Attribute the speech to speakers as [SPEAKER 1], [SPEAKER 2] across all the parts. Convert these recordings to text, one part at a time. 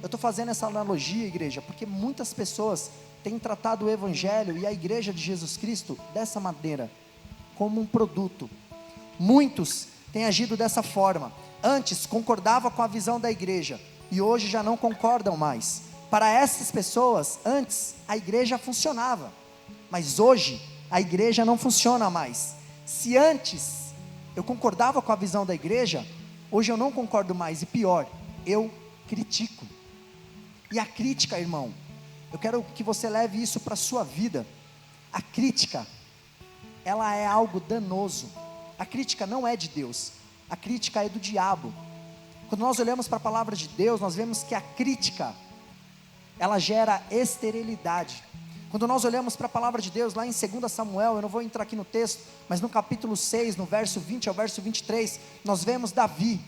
[SPEAKER 1] Eu estou fazendo essa analogia, igreja, porque muitas pessoas têm tratado o Evangelho e a igreja de Jesus Cristo dessa maneira, como um produto. Muitos têm agido dessa forma. Antes concordava com a visão da igreja e hoje já não concordam mais. Para essas pessoas, antes a igreja funcionava, mas hoje a igreja não funciona mais. Se antes eu concordava com a visão da igreja, hoje eu não concordo mais, e pior, eu critico. E a crítica, irmão, eu quero que você leve isso para a sua vida. A crítica, ela é algo danoso. A crítica não é de Deus, a crítica é do diabo. Quando nós olhamos para a palavra de Deus, nós vemos que a crítica, ela gera esterilidade. Quando nós olhamos para a palavra de Deus, lá em 2 Samuel, eu não vou entrar aqui no texto, mas no capítulo 6, no verso 20 ao verso 23, nós vemos Davi,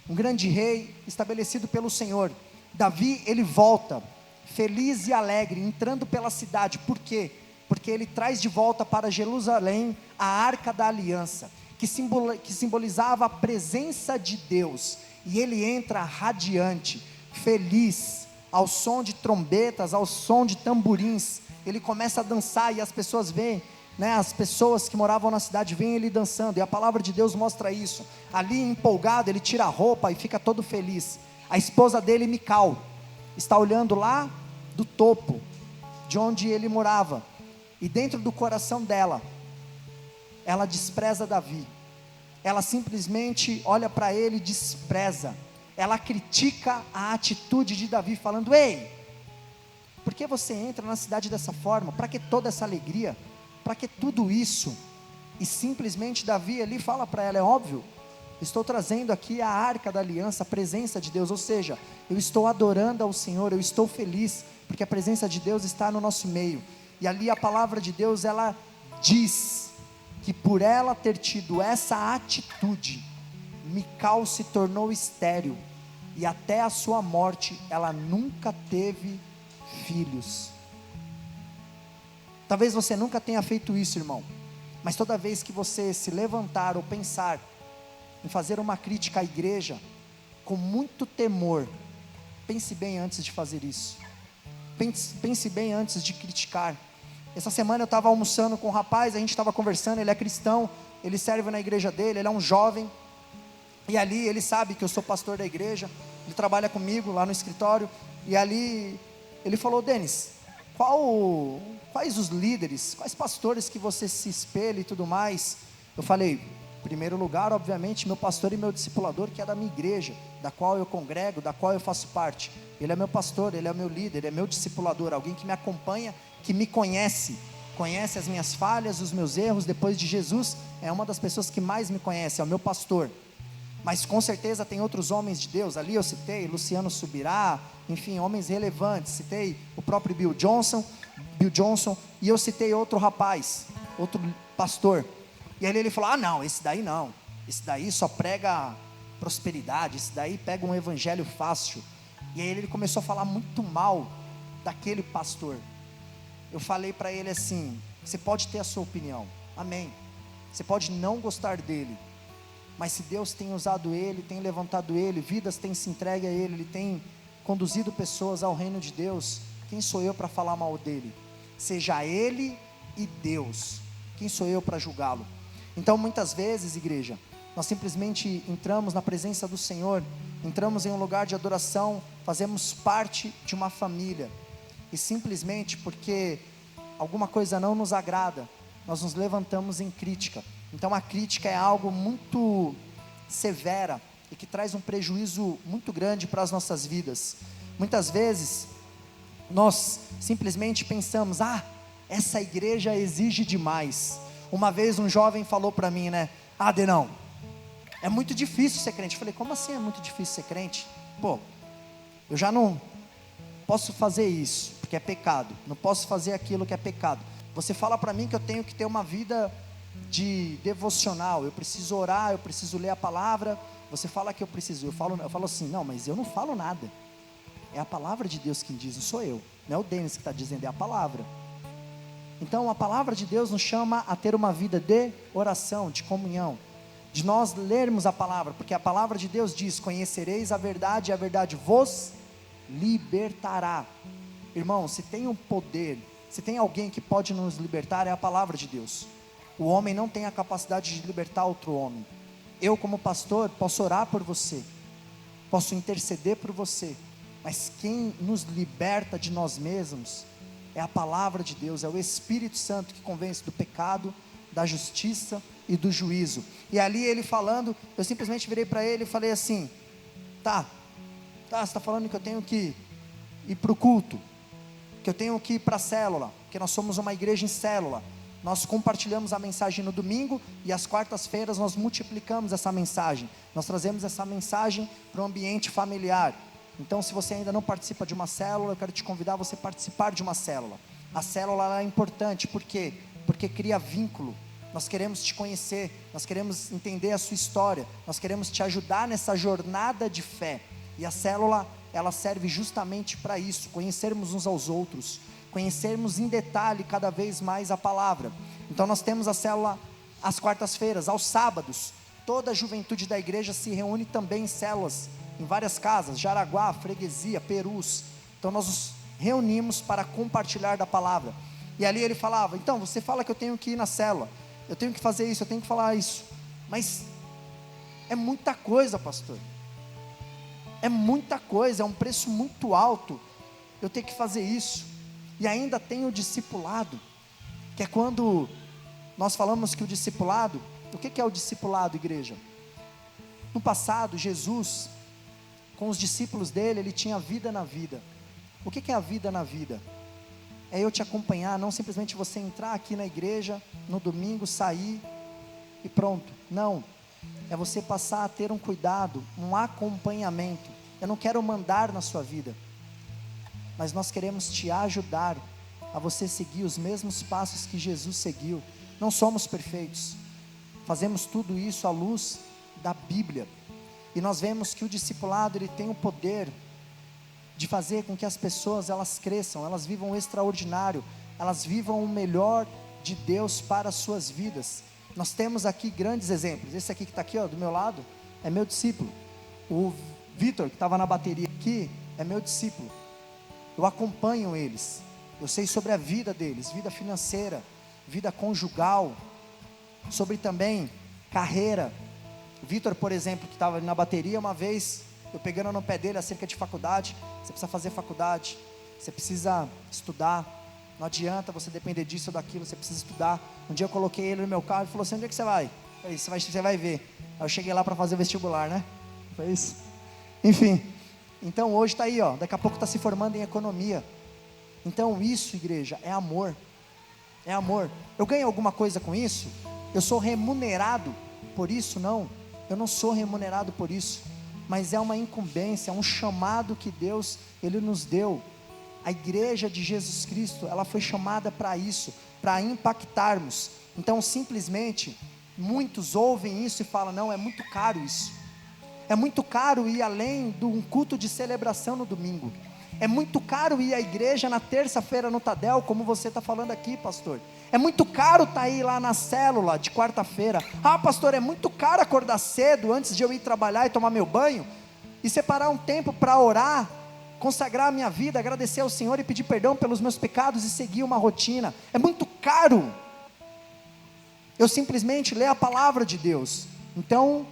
[SPEAKER 1] um grande rei, estabelecido pelo Senhor. Davi, ele volta, feliz e alegre, entrando pela cidade. Por quê? Porque ele traz de volta para Jerusalém a Arca da Aliança, que simbolizava a presença de Deus, e ele entra radiante, feliz, ao som de trombetas, ao som de tamborins. Ele começa a dançar e as pessoas veem, as pessoas que moravam na cidade veem ele dançando, e a palavra de Deus mostra isso. Ali empolgado, ele tira a roupa e fica todo feliz. A esposa dele, Mical, está olhando lá do topo de onde ele morava, e dentro do coração dela, ela despreza Davi. Ela simplesmente olha para ele e despreza. Ela critica a atitude de Davi, falando: ei, por que você entra na cidade dessa forma? Para que toda essa alegria? Para que tudo isso? E simplesmente Davi ali fala para ela: é óbvio, estou trazendo aqui a Arca da Aliança, a presença de Deus, ou seja, eu estou adorando ao Senhor, eu estou feliz, porque a presença de Deus está no nosso meio. E ali a palavra de Deus, ela diz que por ela ter tido essa atitude, Mical se tornou estéril, e até a sua morte, ela nunca teve filhos. Talvez você nunca tenha feito isso, irmão, mas toda vez que você se levantar ou pensar em fazer uma crítica à igreja, com muito temor, pense bem antes de fazer isso. Pense bem antes de criticar. Essa semana eu estava almoçando com um rapaz, a gente estava conversando, ele é cristão, ele serve na igreja dele, ele é um jovem, e ali ele sabe que eu sou pastor da igreja, ele trabalha comigo lá no escritório, e ali ele falou: Denis, quais os líderes, quais pastores que você se espelha e tudo mais? Eu falei: em primeiro lugar, obviamente, meu pastor e meu discipulador, que é da minha igreja, da qual eu congrego, da qual eu faço parte. Ele é meu pastor, ele é meu líder, ele é meu discipulador, alguém que me acompanha, que me conhece as minhas falhas, os meus erros. Depois de Jesus, é uma das pessoas que mais me conhece, é o meu pastor. Mas com certeza tem outros homens de Deus, ali eu citei Luciano Subirá, enfim, homens relevantes, citei o próprio Bill Johnson, e eu citei outro rapaz, outro pastor, e aí ele falou: não, esse daí não, esse daí só prega prosperidade, esse daí pega um evangelho fácil. E aí ele começou a falar muito mal daquele pastor. Eu falei para ele assim: você pode ter a sua opinião, amém, você pode não gostar dele, mas se Deus tem usado ele, tem levantado ele, vidas têm se entregue a ele, ele tem conduzido pessoas ao reino de Deus, quem sou eu para falar mal dele? Seja ele e Deus, quem sou eu para julgá-lo? Então muitas vezes, igreja, nós simplesmente entramos na presença do Senhor, entramos em um lugar de adoração, fazemos parte de uma família, e simplesmente porque alguma coisa não nos agrada, nós nos levantamos em crítica. Então a crítica é algo muito severa e que traz um prejuízo muito grande para as nossas vidas. Muitas vezes nós simplesmente pensamos: essa igreja exige demais. Uma vez um jovem falou para mim, Denão, é muito difícil ser crente. Eu falei: como assim é muito difícil ser crente? Eu já não posso fazer isso, porque é pecado, não posso fazer aquilo que é pecado. Você fala para mim que eu tenho que ter uma vida de devocional, eu preciso orar, eu preciso ler a palavra. Você fala que eu preciso, eu falo assim: não, mas eu não falo nada, é a palavra de Deus quem diz, não sou eu, não é o Denis que está dizendo, é a palavra. Então a palavra de Deus nos chama a ter uma vida de oração, de comunhão, de nós lermos a palavra, porque a palavra de Deus diz: conhecereis a verdade e a verdade vos libertará. Irmão, se tem um poder, se tem alguém que pode nos libertar, é a palavra de Deus. O homem não tem a capacidade de libertar outro homem. Eu, como pastor, posso orar por você, posso interceder por você, mas quem nos liberta de nós mesmos é a palavra de Deus, é o Espírito Santo que convence do pecado, da justiça e do juízo. E ali ele falando, eu simplesmente virei para ele e falei assim: tá, você está falando que eu tenho que ir para o culto, que eu tenho que ir para a célula, porque nós somos uma igreja em célula, nós compartilhamos a mensagem no domingo, e às quartas-feiras nós multiplicamos essa mensagem, nós trazemos essa mensagem para o ambiente familiar. Então, se você ainda não participa de uma célula, eu quero te convidar a você participar de uma célula. A célula é importante, por quê? Porque cria vínculo. Nós queremos te conhecer, nós queremos entender a sua história, nós queremos te ajudar nessa jornada de fé. E a célula, ela serve justamente para isso, conhecermos uns aos outros, conhecermos em detalhe cada vez mais a palavra. Então nós temos a célula às quartas-feiras, aos sábados, toda a juventude da igreja se reúne também em células, em várias casas, Jaraguá, Freguesia, Perus. Então nós nos reunimos para compartilhar da palavra. E ali ele falava: então você fala que eu tenho que ir na célula, eu tenho que fazer isso, eu tenho que falar isso, mas é muita coisa, pastor, é muita coisa, é um preço muito alto eu ter que fazer isso. E ainda tem o discipulado, que é quando nós falamos que o discipulado, o que é o discipulado, igreja? No passado, Jesus, com os discípulos dele, ele tinha vida na vida. O que é a vida na vida? É eu te acompanhar, não simplesmente você entrar aqui na igreja, no domingo, sair e pronto. Não, é você passar a ter um cuidado, um acompanhamento. Eu não quero mandar na sua vida, mas nós queremos te ajudar a você seguir os mesmos passos que Jesus seguiu. Não somos perfeitos, fazemos tudo isso à luz da Bíblia, e nós vemos que o discipulado, ele tem o poder de fazer com que as pessoas, elas cresçam, elas vivam o extraordinário, elas vivam o melhor de Deus para as suas vidas. Nós temos aqui grandes exemplos. Esse aqui que está aqui, ó, do meu lado, é meu discípulo. O Vitor, que estava na bateria aqui, é meu discípulo. Eu acompanho eles, eu sei sobre a vida deles, vida financeira, vida conjugal, sobre também carreira. O Vitor, por exemplo, que estava na bateria, uma vez eu pegando no pé dele acerca de faculdade: você precisa fazer faculdade, você precisa estudar, não adianta você depender disso ou daquilo, você precisa estudar. Um dia eu coloquei ele no meu carro e falou assim: onde é que você vai? Eu falei: você vai ver. Aí eu cheguei lá para fazer o vestibular, né? Foi isso. Enfim, então hoje está aí, ó, daqui a pouco está se formando em economia. Então isso, igreja, é amor. É amor. Eu ganho alguma coisa com isso? Eu sou remunerado por isso? Não, eu não sou remunerado por isso, mas é uma incumbência, é um chamado que Deus, Ele nos deu. A igreja de Jesus Cristo, ela foi chamada para isso, para impactarmos. Então simplesmente, muitos ouvem isso e falam: não, é muito caro isso, é muito caro ir além de um culto de celebração no domingo, é muito caro ir à igreja na terça-feira no Tadel, como você está falando aqui, pastor. É muito caro estar aí lá na célula de quarta-feira. Ah, pastor, é muito caro acordar cedo antes de eu ir trabalhar e tomar meu banho, e separar um tempo para orar, consagrar a minha vida, agradecer ao Senhor e pedir perdão pelos meus pecados e seguir uma rotina. É muito caro eu simplesmente ler a palavra de Deus. Então,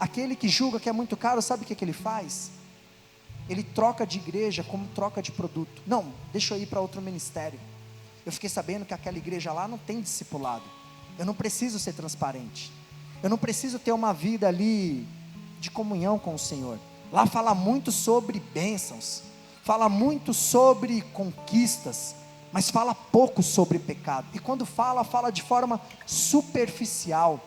[SPEAKER 1] aquele que julga que é muito caro, sabe o que ele faz? Ele troca de igreja como troca de produto. Não, deixa eu ir para outro ministério. Eu fiquei sabendo que aquela igreja lá não tem discipulado. Eu não preciso ser transparente, eu não preciso ter uma vida ali de comunhão com o Senhor. Lá fala muito sobre bênçãos, fala muito sobre conquistas, mas fala pouco sobre pecado. E quando fala, fala de forma superficial.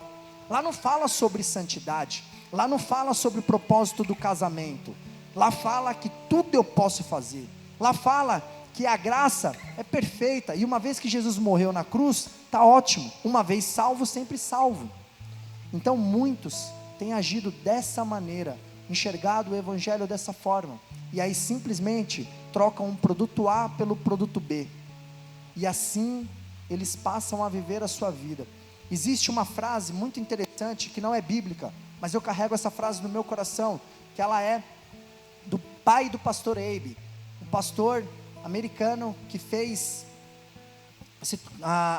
[SPEAKER 1] Lá não fala sobre santidade, lá não fala sobre o propósito do casamento. Lá fala que tudo eu posso fazer. Lá fala que a graça é perfeita, e uma vez que Jesus morreu na cruz, está ótimo. Uma vez salvo, sempre salvo. Então muitos têm agido dessa maneira, enxergado o evangelho dessa forma, e aí simplesmente trocam um produto A pelo produto B, e assim eles passam a viver a sua vida. Existe uma frase muito interessante que não é bíblica, mas eu carrego essa frase no meu coração, que ela é do pai do pastor Abe, um pastor americano que fez,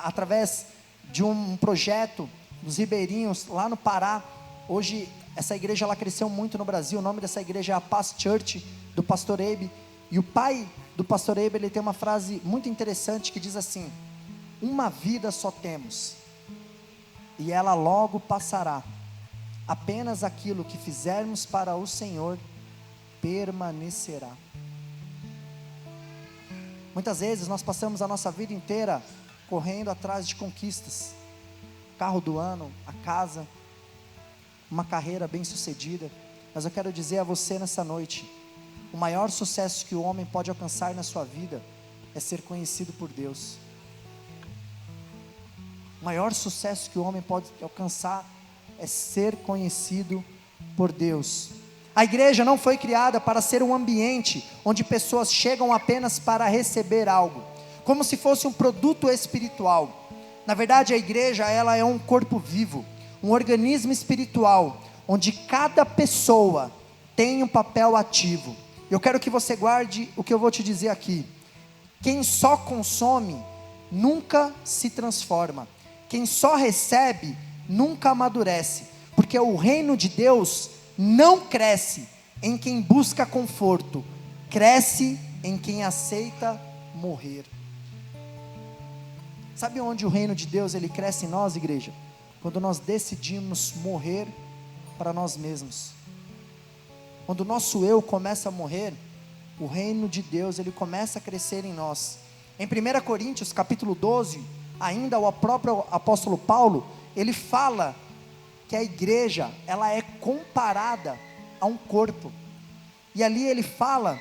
[SPEAKER 1] através de um projeto dos ribeirinhos lá no Pará. Hoje essa igreja ela cresceu muito no Brasil. O nome dessa igreja é a Paz Church, do pastor Abe. E o pai do pastor Abe, ele tem uma frase muito interessante que diz assim: uma vida só temos, e ela logo passará. Apenas aquilo que fizermos para o Senhor permanecerá. Muitas vezes nós passamos a nossa vida inteira correndo atrás de conquistas, carro do ano, a casa, uma carreira bem sucedida. Mas eu quero dizer a você nessa noite: o maior sucesso que o homem pode alcançar na sua vida é ser conhecido por Deus. O maior sucesso que o homem pode alcançar é ser conhecido por Deus. A igreja não foi criada para ser um ambiente onde pessoas chegam apenas para receber algo, como se fosse um produto espiritual. Na verdade, a igreja, ela é um corpo vivo, um organismo espiritual, onde cada pessoa tem um papel ativo. Eu quero que você guarde o que eu vou te dizer aqui: quem só consome nunca se transforma, quem só recebe nunca amadurece, porque o reino de Deus não cresce em quem busca conforto, cresce em quem aceita morrer. Sabe onde o reino de Deus ele cresce em nós, igreja? Quando nós decidimos morrer para nós mesmos. Quando o nosso eu começa a morrer, o reino de Deus ele começa a crescer em nós. Em 1 Coríntios capítulo 12, ainda o próprio apóstolo Paulo, ele fala que a igreja, ela é comparada a um corpo, e ali ele fala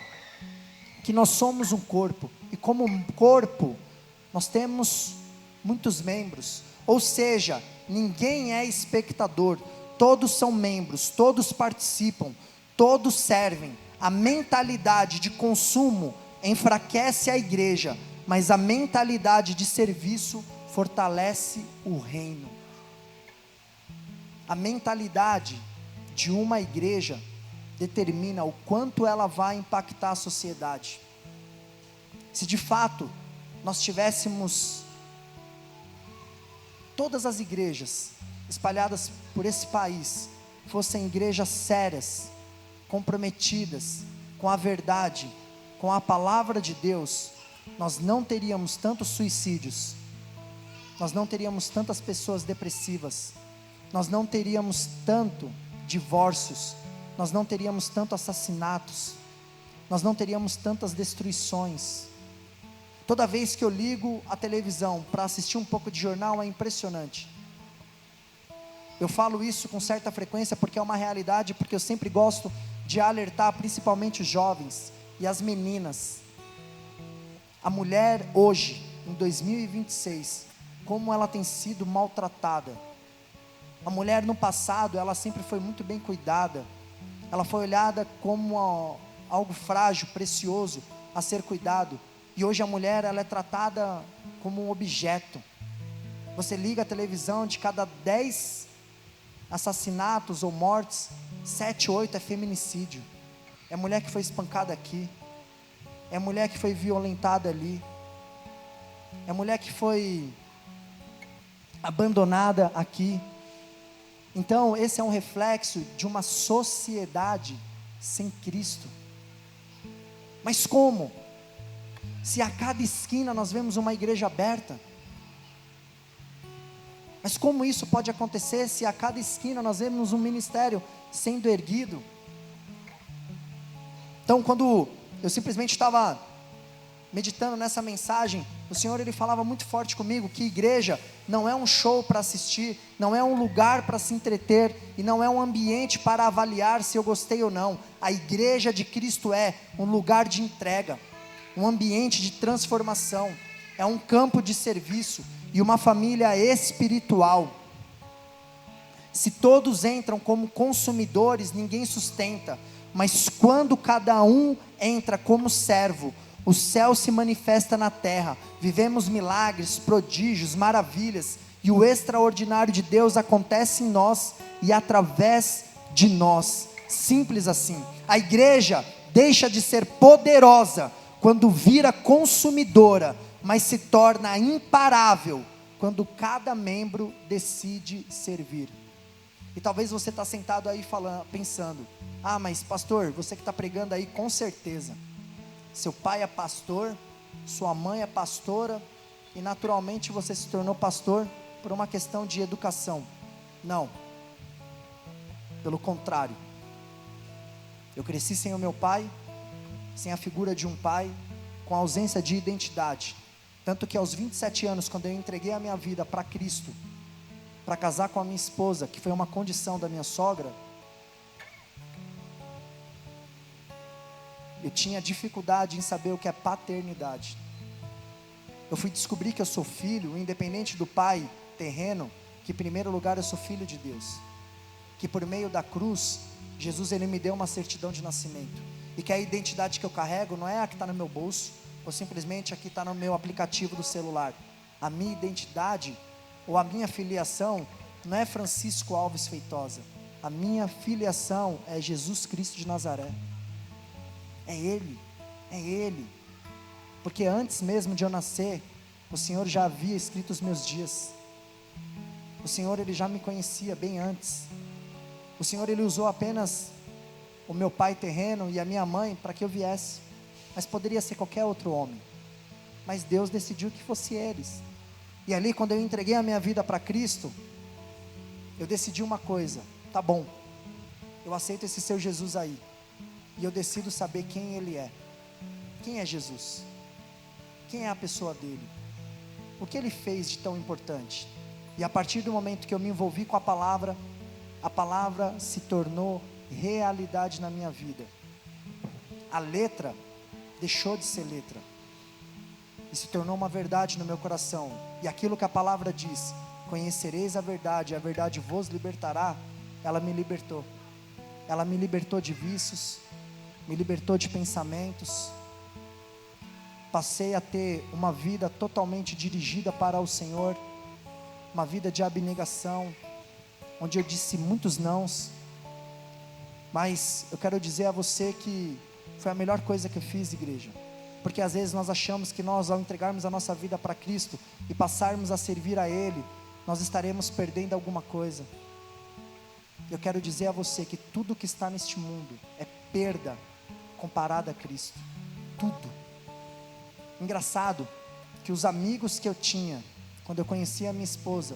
[SPEAKER 1] que nós somos um corpo, e como um corpo, nós temos muitos membros, ou seja, ninguém é espectador, todos são membros, todos participam, todos servem. A mentalidade de consumo enfraquece a igreja, mas a mentalidade de serviço fortalece o reino. A mentalidade de uma igreja determina o quanto ela vai impactar a sociedade. Se de fato nós tivéssemos todas as igrejas espalhadas por esse país fossem igrejas sérias, comprometidas com a verdade, com a palavra de Deus, nós não teríamos tantos suicídios, nós não teríamos tantas pessoas depressivas, nós não teríamos tanto divórcios, nós não teríamos tanto assassinatos, nós não teríamos tantas destruições. Toda vez que eu ligo a televisão para assistir um pouco de jornal é impressionante. Eu falo isso com certa frequência porque é uma realidade, porque eu sempre gosto de alertar principalmente os jovens e as meninas. A mulher hoje, em 2026, como ela tem sido maltratada. A mulher no passado, ela sempre foi muito bem cuidada, ela foi olhada como algo frágil, precioso, a ser cuidado, e hoje a mulher ela é tratada como um objeto. Você liga a televisão, de cada 10 assassinatos ou mortes, 7, 8 é feminicídio, é mulher que foi espancada aqui, é mulher que foi violentada ali, é mulher que foi abandonada aqui. Então esse é um reflexo de uma sociedade sem Cristo. Mas como? Se a cada esquina nós vemos uma igreja aberta. Mas como isso pode acontecer se a cada esquina nós vemos um ministério sendo erguido? Então quando eu simplesmente estava meditando nessa mensagem, o Senhor ele falava muito forte comigo que igreja não é um show para assistir, não é um lugar para se entreter, e não é um ambiente para avaliar se eu gostei ou não. A igreja de Cristo é um lugar de entrega, um ambiente de transformação, é um campo de serviço e uma família espiritual. Se todos entram como consumidores, ninguém sustenta, mas quando cada um entra como servo, o céu se manifesta na terra, vivemos milagres, prodígios, maravilhas, e o extraordinário de Deus acontece em nós e através de nós. Simples assim. A igreja deixa de ser poderosa quando vira consumidora, mas se torna imparável quando cada membro decide servir. E talvez você está sentado aí pensando: ah, mas pastor, você que está pregando aí, com certeza seu pai é pastor, sua mãe é pastora, e naturalmente você se tornou pastor por uma questão de educação. Não, pelo contrário, eu cresci sem o meu pai, sem a figura de um pai, com ausência de identidade, tanto que aos 27 anos, quando eu entreguei a minha vida para Cristo, para casar com a minha esposa, que foi uma condição da minha sogra, eu tinha dificuldade em saber o que é paternidade. Eu fui descobrir que eu sou filho, independente do pai terreno, que em primeiro lugar eu sou filho de Deus, que por meio da cruz, Jesus ele me deu uma certidão de nascimento, e que a identidade que eu carrego não é a que está no meu bolso, ou simplesmente a que está no meu aplicativo do celular. A minha identidade, ou a minha filiação, não é Francisco Alves Feitosa. A minha filiação é Jesus Cristo de Nazaré. É Ele, porque antes mesmo de eu nascer, o Senhor já havia escrito os meus dias. O Senhor ele já me conhecia bem antes. O Senhor ele usou apenas o meu pai terreno e a minha mãe para que eu viesse, mas poderia ser qualquer outro homem, mas Deus decidiu que fosse eles. E ali, quando eu entreguei a minha vida para Cristo, eu decidi uma coisa: tá bom, eu aceito esse seu Jesus aí, e eu decido saber quem Ele é. Quem é Jesus? Quem é a pessoa dele? O que Ele fez de tão importante? E a partir do momento que eu me envolvi com a palavra se tornou realidade na minha vida. A letra deixou de ser letra e se tornou uma verdade no meu coração. E aquilo que a palavra diz: conhecereis a verdade vos libertará. Ela me libertou. Ela me libertou de vícios, me libertou de pensamentos. Passei a ter uma vida totalmente dirigida para o Senhor, uma vida de abnegação, onde eu disse muitos nãos. Mas eu quero dizer a você que foi a melhor coisa que eu fiz, igreja, porque às vezes nós achamos que nós, ao entregarmos a nossa vida para Cristo e passarmos a servir a Ele, nós estaremos perdendo alguma coisa. Eu quero dizer a você que tudo que está neste mundo é perda comparado a Cristo. Tudo. Engraçado que os amigos que eu tinha quando eu conhecia a minha esposa,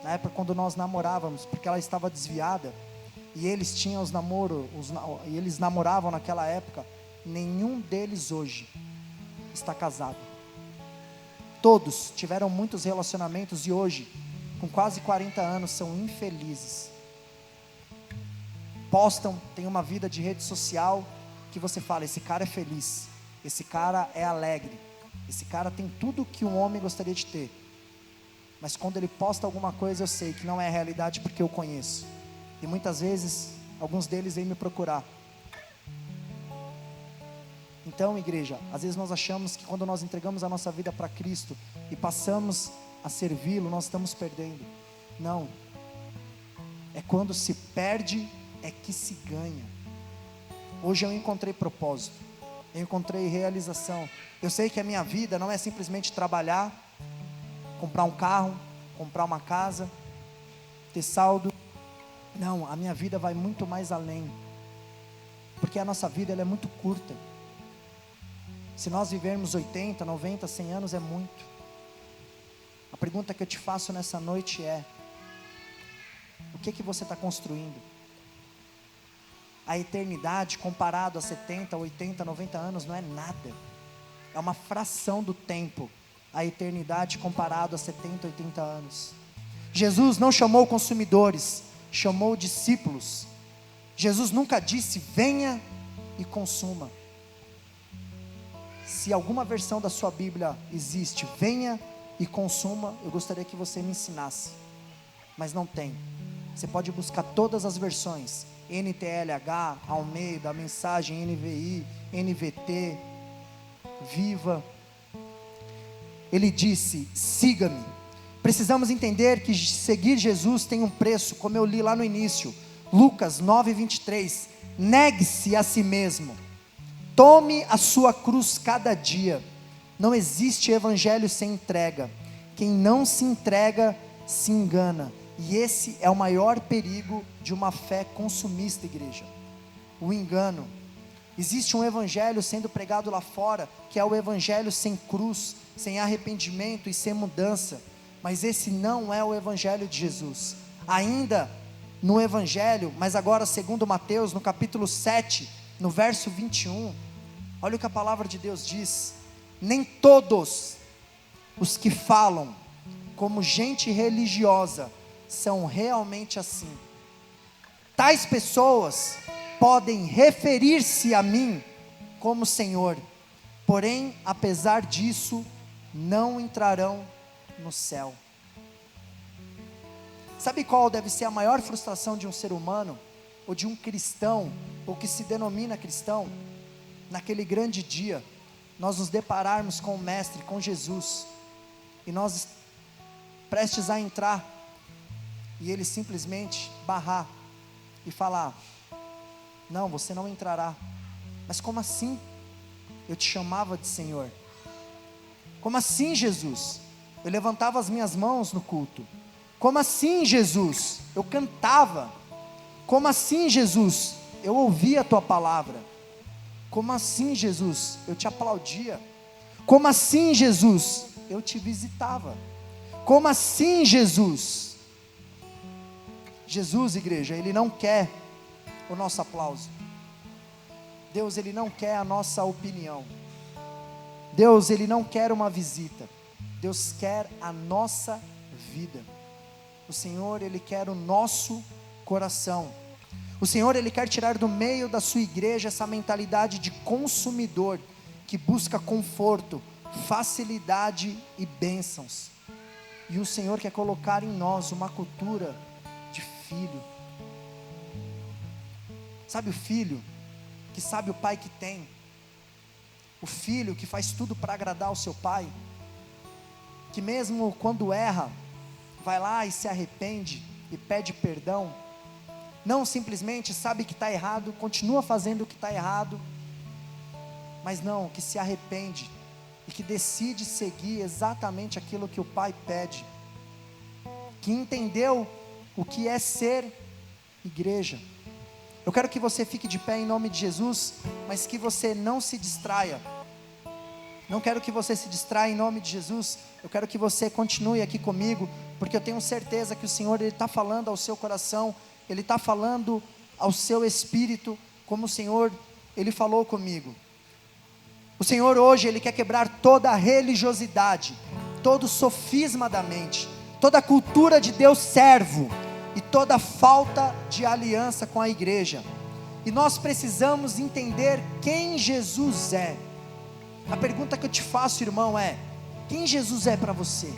[SPEAKER 1] na época quando nós namorávamos, porque ela estava desviada, e eles tinham os namoros, e eles namoravam naquela época, nenhum deles hoje está casado. Todos tiveram muitos relacionamentos e hoje, com quase 40 anos, são infelizes. Postam, tem uma vida de rede social que você fala: esse cara é feliz, esse cara é alegre, esse cara tem tudo que um homem gostaria de ter. Mas quando ele posta alguma coisa, eu sei que não é a realidade, porque eu conheço. E muitas vezes, alguns deles vêm me procurar. Então, igreja, às vezes nós achamos que quando nós entregamos a nossa vida para Cristo e passamos a servi-lo, nós estamos perdendo. Não. É quando se perde, é que se ganha. Hoje eu encontrei propósito, eu encontrei realização. Eu sei que a minha vida não é simplesmente trabalhar, comprar um carro, comprar uma casa, ter saldo. Não, a minha vida vai muito mais além, porque a nossa vida ela é muito curta. Se nós vivermos 80, 90, 100 anos é muito. A pergunta que eu te faço nessa noite é: o que você está construindo? A eternidade comparado a 70, 80, 90 anos não é nada. É uma fração do tempo. A eternidade comparado a 70, 80 anos. Jesus não chamou consumidores, chamou discípulos. Jesus nunca disse: venha e consuma. Se alguma versão da sua Bíblia existe, venha e consuma, eu gostaria que você me ensinasse, mas não tem. Você pode buscar todas as versões, NTLH, Almeida, a Mensagem, NVI, NVT, Viva. Ele disse: siga-me, Precisamos entender que seguir Jesus tem um preço, como eu li lá no início, Lucas 9:23, negue-se a si mesmo, tome a sua cruz cada dia. Não existe evangelho sem entrega. Quem não se entrega, se engana. E esse é o maior perigo de uma fé consumista, igreja. O engano. Existe um evangelho sendo pregado lá fora, que é o evangelho sem cruz, sem arrependimento e sem mudança. Mas esse não é o evangelho de Jesus. Ainda no evangelho, mas agora segundo Mateus, no capítulo 7, no verso 21, olha o que a palavra de Deus diz: nem todos os que falam como gente religiosa são realmente assim. Tais pessoas podem referir-se a mim como Senhor, porém, apesar disso, não entrarão no céu. Sabe qual deve ser a maior frustração de um ser humano, ou de um cristão, ou que se denomina cristão? Naquele grande dia, nós nos depararmos com o Mestre, com Jesus, e nós prestes a entrar, e Ele simplesmente barrar, e falar: não, você não entrará. Mas como assim? Eu te chamava de Senhor. Como assim, Jesus? Eu levantava as minhas mãos no culto. Como assim, Jesus? Eu cantava. Como assim, Jesus? Eu ouvia a tua palavra. Como assim, Jesus? Eu te aplaudia. Como assim, Jesus? Eu te visitava. Como assim, Jesus? Jesus, igreja, Ele não quer o nosso aplauso. Deus, Ele não quer a nossa opinião. Deus, Ele não quer uma visita. Deus quer a nossa vida. O Senhor, Ele quer o nosso coração. O Senhor, Ele quer tirar do meio da sua igreja essa mentalidade de consumidor, que busca conforto, facilidade e bênçãos. E o Senhor quer colocar em nós uma cultura de filho. Sabe o filho que sabe o pai que tem? O filho que faz tudo para agradar o seu pai, que mesmo quando erra, vai lá e se arrepende e pede perdão. Não simplesmente sabe que está errado, continua fazendo o que está errado, mas não, que se arrepende e que decide seguir exatamente aquilo que o pai pede, que entendeu o que é ser igreja. Eu quero que você fique de pé em nome de Jesus, mas que você não se distraia. Não quero que você se distraia em nome de Jesus. Eu quero que você continue aqui comigo, porque eu tenho certeza que o Senhor, Ele está falando ao seu coração, Ele está falando ao seu espírito, como o Senhor, Ele falou comigo. O Senhor hoje, Ele quer quebrar toda a religiosidade, todo o sofisma da mente, toda a cultura de Deus servo, e toda falta de aliança com a igreja. E nós precisamos entender quem Jesus é. A pergunta que eu te faço, irmão, é: quem Jesus é para você?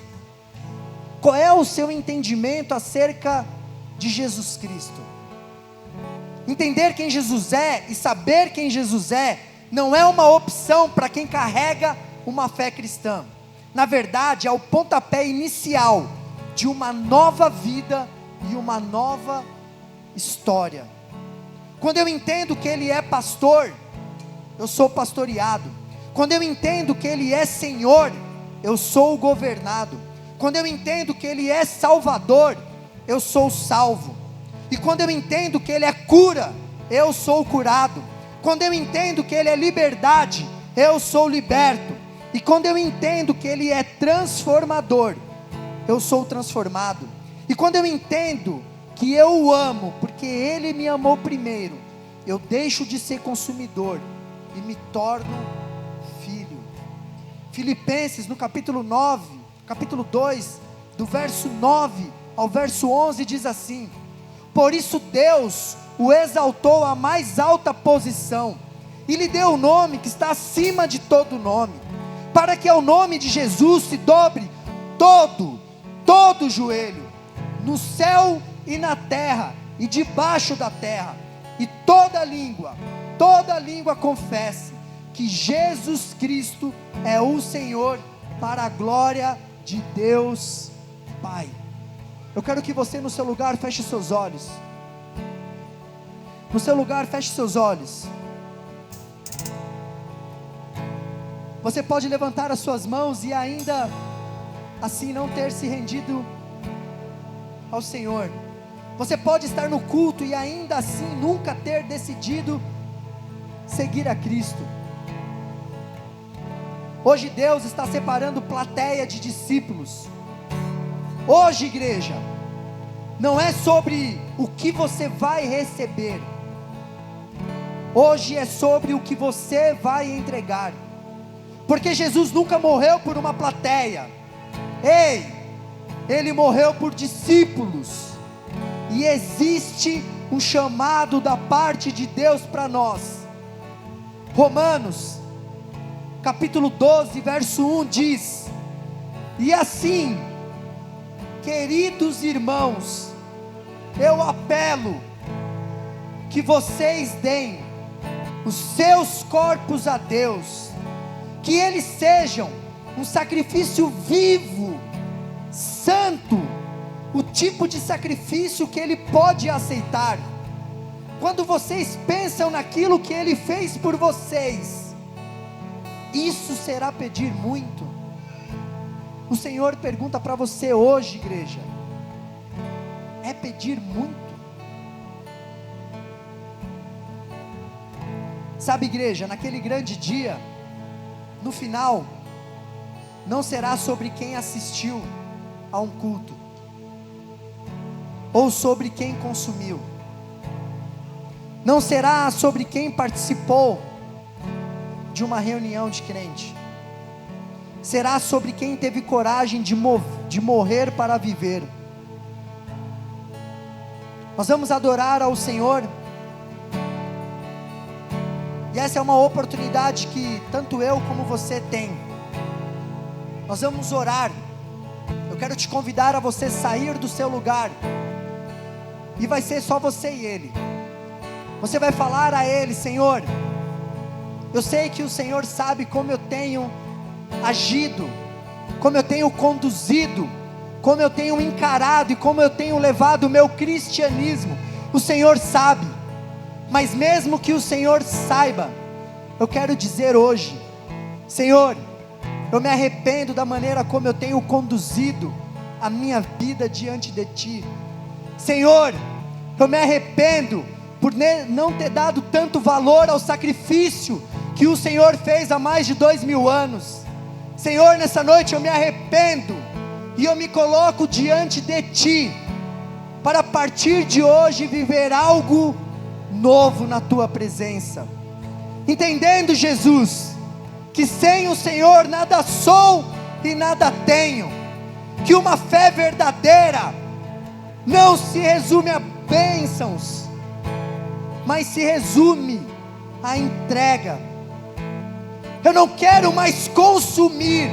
[SPEAKER 1] Qual é o seu entendimento acerca de Jesus Cristo? Entender quem Jesus é e saber quem Jesus é, não é uma opção para quem carrega uma fé cristã. Na verdade, é o pontapé inicial de uma nova vida e uma nova história. Quando eu entendo que Ele é pastor, eu sou pastoreado. Quando eu entendo que Ele é Senhor, eu sou governado. Quando eu entendo que Ele é Salvador, eu sou salvo. E quando eu entendo que Ele é cura, eu sou curado. Quando eu entendo que Ele é liberdade, eu sou liberto. E quando eu entendo que Ele é transformador, eu sou transformado. E quando eu entendo que eu o amo, porque Ele me amou primeiro, eu deixo de ser consumidor e me torno filho. Filipenses no capítulo 9, capítulo 2, do verso 9 ao verso 11 diz assim: por isso Deus o exaltou à mais alta posição, e lhe deu o nome que está acima de todo nome, para que ao nome de Jesus se dobre todo joelho, no céu e na terra, e debaixo da terra, e toda língua confesse que Jesus Cristo é o Senhor, para a glória de Deus Pai, eu quero que você no seu lugar feche seus olhos. No seu lugar, feche seus olhos. Você pode levantar as suas mãos e ainda assim não ter se rendido ao Senhor. Você pode estar no culto e ainda assim nunca ter decidido seguir a Cristo. Hoje Deus está separando plateia de discípulos. Hoje, igreja, não é sobre o que você vai receber. Hoje é sobre o que você vai entregar. Porque Jesus nunca morreu por uma plateia. Ei, Ele morreu por discípulos. E existe um chamado da parte de Deus para nós. Romanos, capítulo 12, verso 1 diz: e assim, queridos irmãos, eu apelo que vocês deem os seus corpos a Deus, que eles sejam um sacrifício vivo, santo, o tipo de sacrifício que Ele pode aceitar. Quando vocês pensam naquilo que Ele fez por vocês, isso será pedir muito? O Senhor pergunta para você hoje, igreja: é pedir muito? Sabe, igreja, naquele grande dia, no final, não será sobre quem assistiu a um culto, ou sobre quem consumiu, não será sobre quem participou de uma reunião de crente, será sobre quem teve coragem de morrer para viver. Nós vamos adorar ao Senhor, e essa é uma oportunidade que tanto eu como você tem. Nós vamos orar. Eu quero te convidar a você sair do seu lugar, e vai ser só você e Ele. Você vai falar a Ele: Senhor, eu sei que o Senhor sabe como eu tenho agido, como eu tenho conduzido, como eu tenho encarado e como eu tenho levado o meu cristianismo. O Senhor sabe. Mas mesmo que o Senhor saiba, eu quero dizer hoje: Senhor, eu me arrependo da maneira como eu tenho conduzido a minha vida diante de Ti. Senhor, eu me arrependo por não ter dado tanto valor ao sacrifício que o Senhor fez há mais de 2000 anos. Senhor, nessa noite eu me arrependo, e eu me coloco diante de Ti, para a partir de hoje viver algo novo na Tua presença, entendendo, Jesus, que sem o Senhor nada sou e nada tenho, que uma fé verdadeira não se resume a bênçãos, mas se resume à entrega. Eu não quero mais consumir